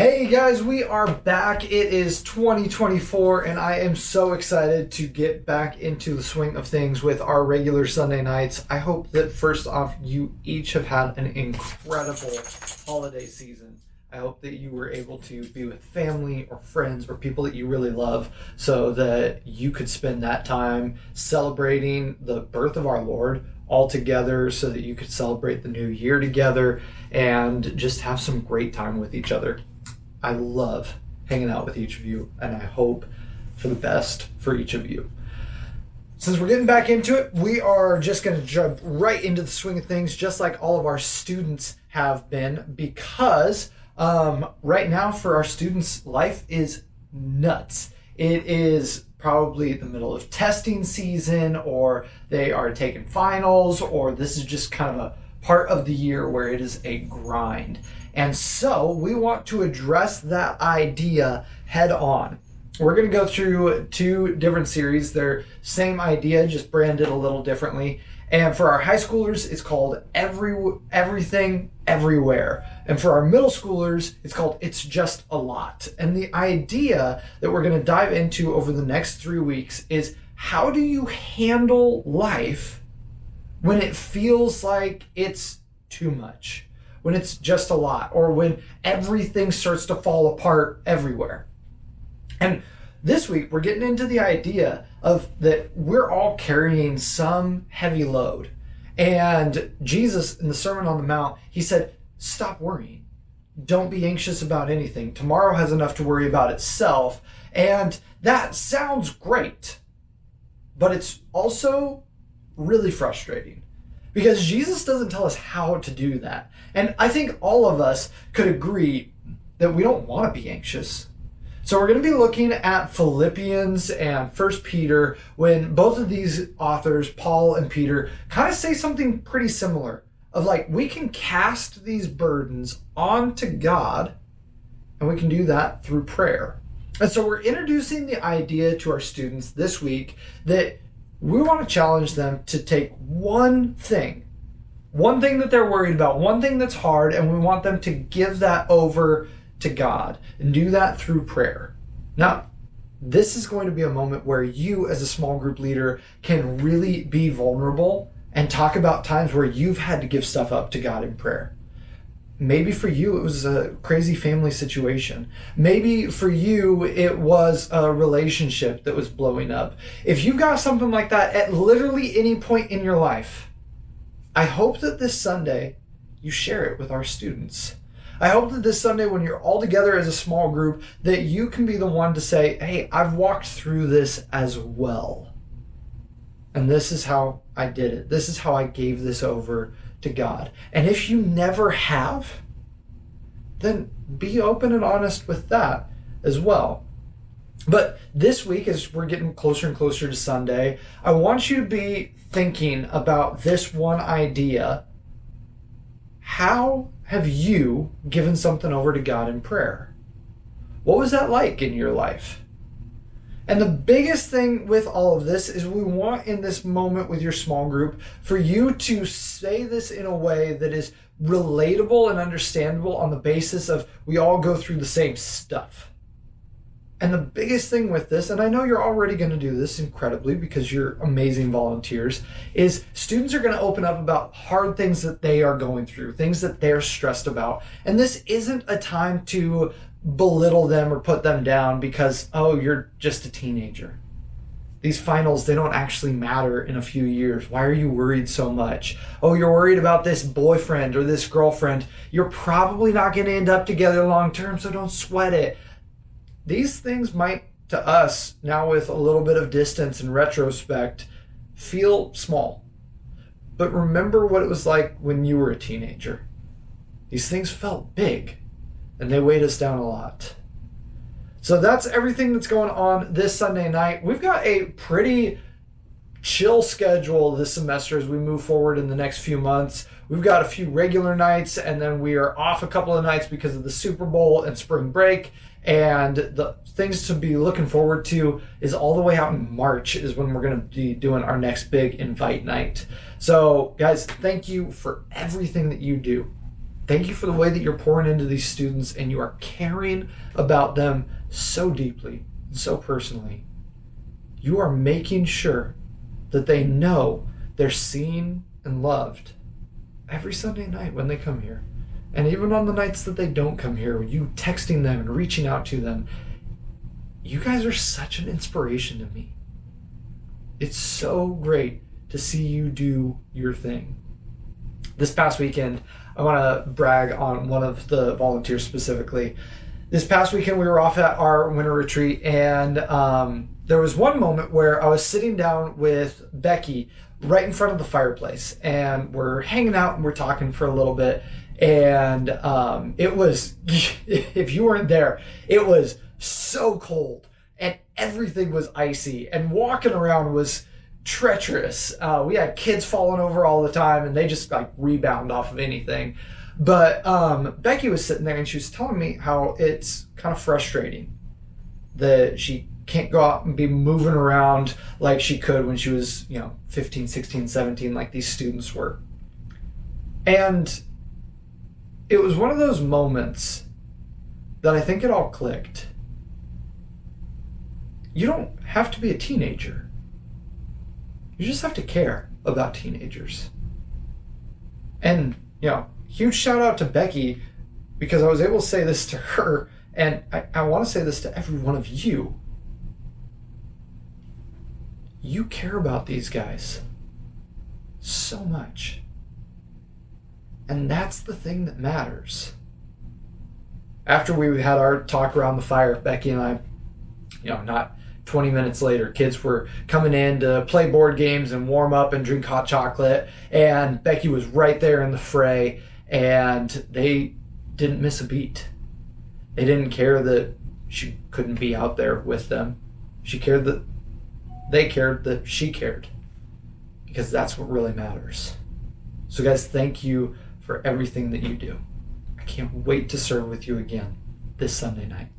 Hey guys, we are back. It is 2024 and I am so excited to get back into the swing of things with our regular Sunday nights. I hope that first off, you each have had an incredible holiday season. I hope that you were able to be with family or friends or people that you really love so that you could spend that time celebrating the birth of our Lord all together so that you could celebrate the new year together and just have some great time with each other. I love hanging out with each of you, and I hope for the best for each of you. Since we're getting back into it, we are just going to jump right into the swing of things, just like all of our students have been, because right now for our students, life is nuts. It is probably the middle of testing season, or they are taking finals, or this is just kind of a part of the year where it is a grind. And so we want to address that idea head on. We're going to go through two different series. They're same idea, just branded a little differently. And for our high schoolers, it's called Everything Everywhere. And for our middle schoolers, it's called It's Just a Lot. And the idea that we're going to dive into over the next 3 weeks is, how do you handle life when it feels like it's too much? When it's just a lot, or when everything starts to fall apart everywhere. And this week, we're getting into the idea of that we're all carrying some heavy load. And Jesus, in the Sermon on the Mount, he said, stop worrying. Don't be anxious about anything. Tomorrow has enough to worry about itself. And that sounds great, but it's also really frustrating. Because Jesus doesn't tell us how to do that. And I think all of us could agree that we don't want to be anxious. So we're going to be looking at Philippians and 1 Peter, when both of these authors, Paul and Peter, kind of say something pretty similar. Of like, we can cast these burdens onto God, and we can do that through prayer. And so we're introducing the idea to our students this week that we want to challenge them to take one thing that they're worried about, one thing that's hard, and we want them to give that over to God and do that through prayer. Now, this is going to be a moment where you as a small group leader can really be vulnerable and talk about times where you've had to give stuff up to God in prayer. Maybe for you, it was a crazy family situation. Maybe for you, it was a relationship that was blowing up. If you've got something like that at literally any point in your life, I hope that this Sunday you share it with our students. I hope that this Sunday, when you're all together as a small group, that you can be the one to say, hey, I've walked through this as well. And this is how I did it. This is how I gave this over to God. And if you never have, then be open and honest with that as well. But this week, as we're getting closer and closer to Sunday, I want you to be thinking about this one idea. How have you given something over to God in prayer? What was that like in your life? And the biggest thing with all of this is we want in this moment with your small group for you to say this in a way that is relatable and understandable on the basis of we all go through the same stuff. And the biggest thing with this, and I know you're already going to do this incredibly because you're amazing volunteers, is students are going to open up about hard things that they are going through, things that they're stressed about. And this isn't a time to belittle them or put them down because, oh, you're just a teenager. These finals, they don't actually matter in a few years. Why are you worried so much? Oh, you're worried about this boyfriend or this girlfriend. You're probably not going to end up together long term, so don't sweat it. These things might, to us, now with a little bit of distance and retrospect, feel small. But remember what it was like when you were a teenager. These things felt big. And they weighed us down a lot. So that's everything that's going on this Sunday night. We've got a pretty chill schedule this semester as we move forward in the next few months. We've got a few regular nights, and then we are off a couple of nights because of the Super Bowl and spring break. And the things to be looking forward to is all the way out in March is when we're going to be doing our next big invite night. So guys, thank you for everything that you do. Thank you for the way that you're pouring into these students and you are caring about them so deeply and so personally. You are making sure that they know they're seen and loved every Sunday night when they come here. And even on the nights that they don't come here, you texting them and reaching out to them. You guys are such an inspiration to me. It's so great to see you do your thing. This past weekend, I want to brag on one of the volunteers specifically. This past weekend, we were off at our winter retreat, and there was one moment where I was sitting down with Becky right in front of the fireplace, and we're hanging out and we're talking for a little bit. And it was, if you weren't there, it was so cold and everything was icy and walking around was treacherous. We had kids falling over all the time and they just like rebound off of anything. But Becky was sitting there and she was telling me how it's kind of frustrating that she can't go out and be moving around like she could when she was, 15, 16, 17, like these students were. And it was one of those moments that I think it all clicked. You don't have to be a teenager. You just have to care about teenagers. And, huge shout out to Becky, because I was able to say this to her, and I want to say this to every one of you. You care about these guys so much. And that's the thing that matters. After we had our talk around the fire, Becky and I, not 20 minutes later, kids were coming in to play board games and warm up and drink hot chocolate. And Becky was right there in the fray, and they didn't miss a beat. They didn't care that she couldn't be out there with them. She cared that they cared that she cared, because that's what really matters. So guys, thank you for everything that you do. I can't wait to serve with you again this Sunday night.